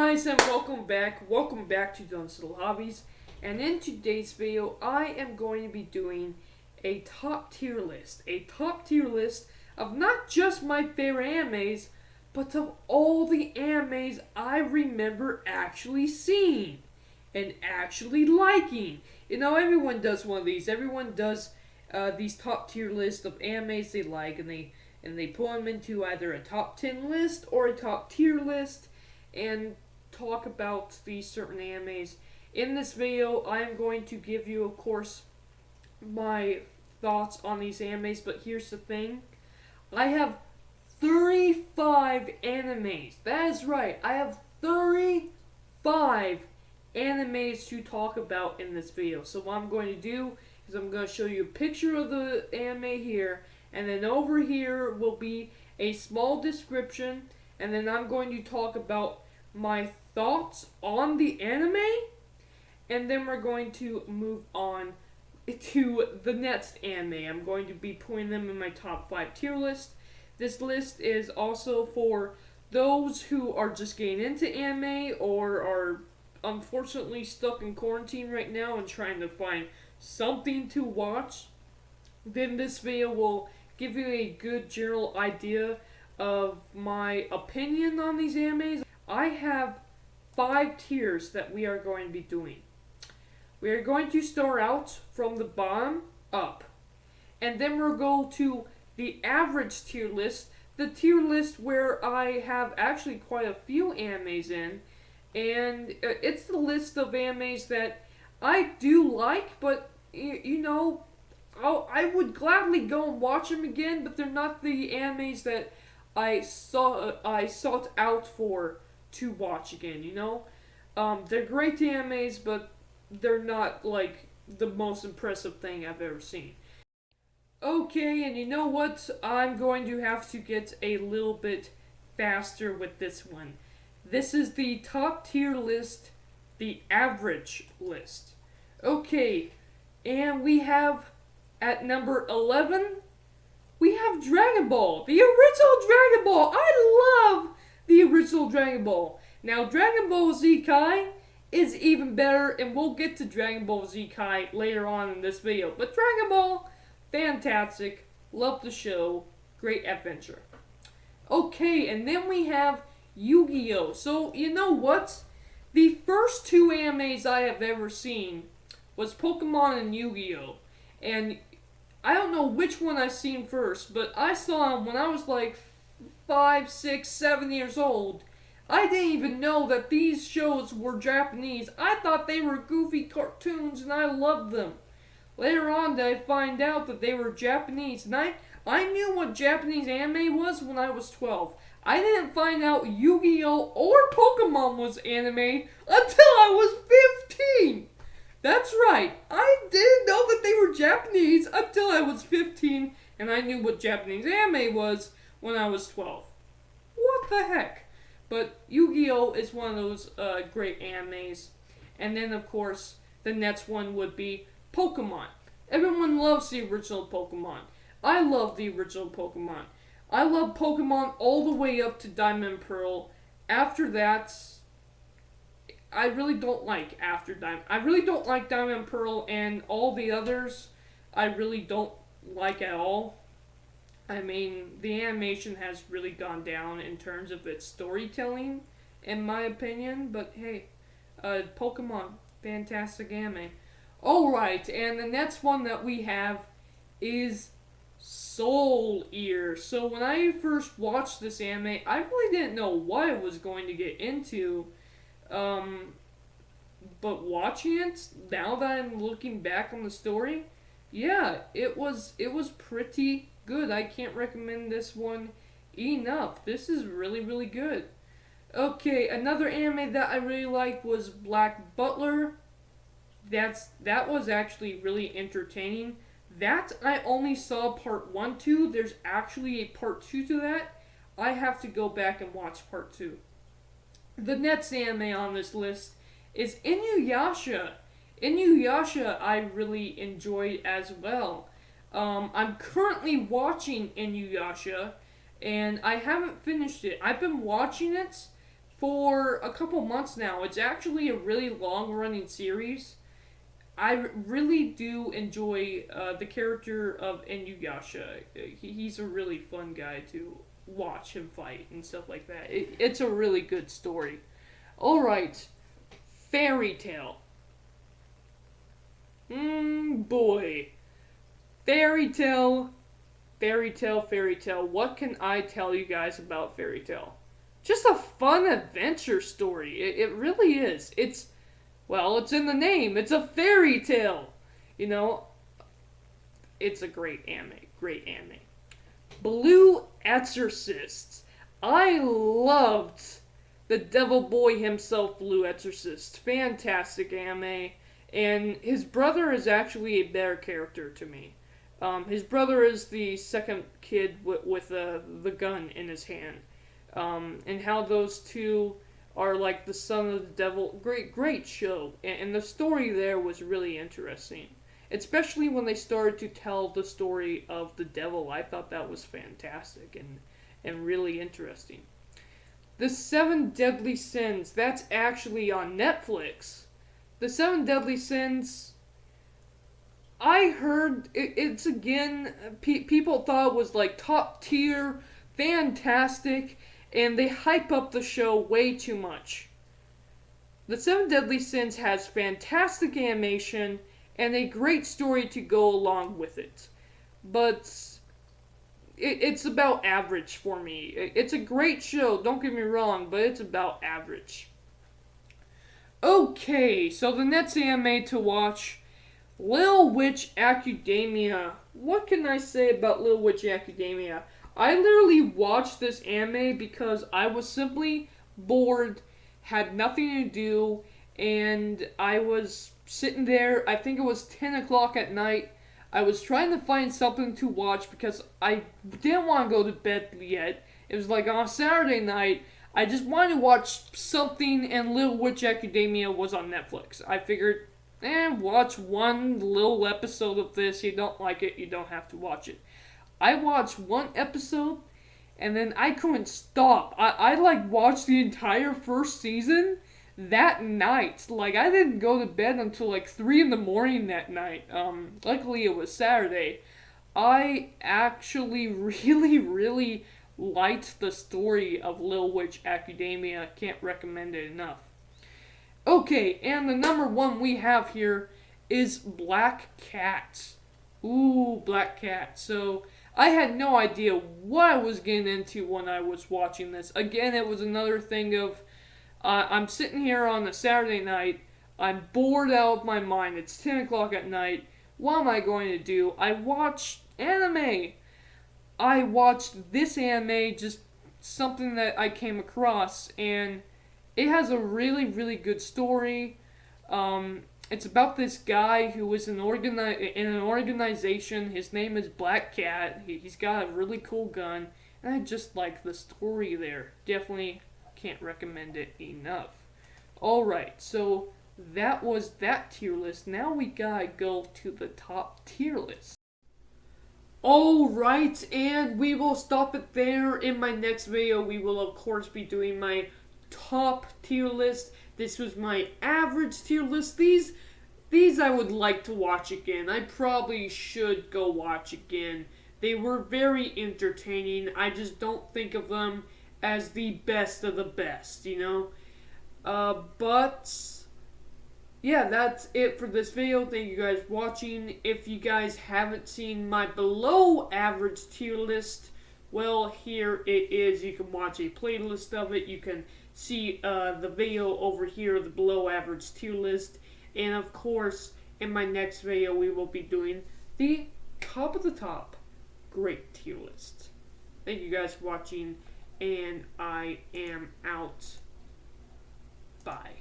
guys, and welcome back to Dunce Little Hobbies. And in today's video, I am going to be doing a top tier list of not just my favorite animes, but of all the animes I remember actually seeing and actually liking. You know, everyone does one of these. Everyone does these top tier lists of animes they like, and they put them into either a top 10 list or a top tier list, and talk about these certain animes. In this video, I am going to give you, of course, my thoughts on these animes, but here's the thing. I have 35 animes. That is right. I have 35 animes to talk about in this video. So what I'm going to do is I'm going to show you a picture of the anime here, and then over here will be a small description, and then I'm going to talk about my thoughts on the anime, and then we're going to move on to the next anime. I'm going to be putting them in my top 5 tier list. This list is also for those who are just getting into anime or are unfortunately stuck in quarantine right now and trying to find something to watch. Then this video will give you a good general idea of my opinion on these animes. I have 5 tiers that we are going to be doing. We are going to start out from the bottom up, and then we'll go to the average tier list, the tier list where I have actually quite a few animes in, and it's the list of animes that I do like, but you know, I would gladly go and watch them again, but they're not the animes that I sought out for to watch again, you know? They're great animes, but they're not, like, the most impressive thing I've ever seen. Okay, and you know what? I'm going to have to get a little bit faster with this one. This is the top tier list, the average list. Okay, and we have, at number 11, we have Dragon Ball, the original Dragon Ball. I love the original Dragon Ball. Now, Dragon Ball Z Kai is even better, and we'll get to Dragon Ball Z Kai later on in this video. But Dragon Ball, fantastic. Love the show. Great adventure. Okay, and then we have Yu-Gi-Oh! So, you know what? The first 2 animes I have ever seen was Pokemon and Yu-Gi-Oh! And I don't know which one I seen first, but I saw them when I was like 5, 6, 7 years old. I didn't even know that these shows were Japanese. I thought they were goofy cartoons, and I loved them. Later on, did I find out that they were Japanese, and I knew what Japanese anime was when I was 12. I didn't find out Yu-Gi-Oh! Or Pokemon was anime until I was 15. That's right. I didn't know that they were Japanese until I was 15, and I knew what Japanese anime was when I was 12. What the heck? But Yu-Gi-Oh! Is one of those great animes. And then, of course, the next one would be Pokemon. Everyone loves the original Pokemon. I love the original Pokemon. I love Pokemon all the way up to Diamond and Pearl. After that, I really don't like after Diamond. I really don't like Diamond and Pearl, and all the others I really don't like at all. I mean, the animation has really gone down in terms of its storytelling, in my opinion. But hey, Pokemon, fantastic anime. Alright, and the next one that we have is Soul Ear. So when I first watched this anime, I really didn't know what I was going to get into. But watching it, now that I'm looking back on the story, yeah, it was pretty good. I can't recommend this one enough. This is really, really good. Okay, another anime that I really liked was Black Butler. That was actually really entertaining. That I only saw part 1 to. There's actually a part 2 to that. I have to go back and watch part 2. The next anime on this list is Inuyasha. Inuyasha I really enjoyed as well. I'm currently watching Inuyasha, and I haven't finished it. I've been watching it for a couple months now. It's actually a really long-running series. I really do enjoy the character of Inuyasha. He's a really fun guy to watch him fight and stuff like that. It's a really good story. Alright, Fairy Tail. Boy. Fairy Tail, Fairy Tail, Fairy Tail. What can I tell you guys about Fairy Tail? Just a fun adventure story. It really is. Well, it's in the name. It's a fairy tale. You know, it's a great anime. Great anime. Blue Exorcist. I loved the Devil Boy himself, Blue Exorcist. Fantastic anime. And his brother is actually a better character to me. His brother is the second kid with the gun in his hand. And how those two are like the son of the devil. Great show. And the story there was really interesting. Especially when they started to tell the story of the devil. I thought that was fantastic and really interesting. The Seven Deadly Sins, that's actually on Netflix. The Seven Deadly Sins, I heard it's again, people thought it was like top tier, fantastic, and they hype up the show way too much. The Seven Deadly Sins has fantastic animation and a great story to go along with it. But it's about average for me. It's a great show, don't get me wrong, but it's about average. Okay, so the next anime to watch, Little Witch Academia. What can I say about Little Witch Academia? I literally watched this anime because I was simply bored, had nothing to do, and I was sitting there, I think it was 10 o'clock at night. I was trying to find something to watch because I didn't want to go to bed yet. It was like on a Saturday night. I just wanted to watch something, and Little Witch Academia was on Netflix. I figured, watch one little episode of this. You don't like it, you don't have to watch it. I watched one episode, and then I couldn't stop. I watched the entire first season that night. Like, I didn't go to bed until 3 in the morning that night. Luckily it was Saturday. I actually really, really liked the story of Little Witch Academia. Can't recommend it enough. Okay, and the number one we have here is Black Cat. Ooh, Black Cat. So, I had no idea what I was getting into when I was watching this. Again, it was another thing of, I'm sitting here on a Saturday night, I'm bored out of my mind, it's 10 o'clock at night, what am I going to do? I watch anime. I watched this anime, just something that I came across, and it has a really, really good story. It's about this guy who is in an organization. His name is Black Cat. He's got a really cool gun, and I just like the story there. Definitely can't recommend it enough. Alright, so that was that tier list. Now we gotta go to the top tier list. Alright, and we will stop it there. In my next video, we will of course be doing my top tier list. This was my average tier list. These I would like to watch again. I probably should go watch again. They were very entertaining. I just don't think of them as the best of the best, you know? But yeah, that's it for this video. Thank you guys for watching. If you guys haven't seen my below average tier list, well, here it is. You can watch a playlist of it. You can see the video over here, the below average tier list. And of course, in my next video, we will be doing the top of the top great tier list. Thank you guys for watching, and I am out. Bye.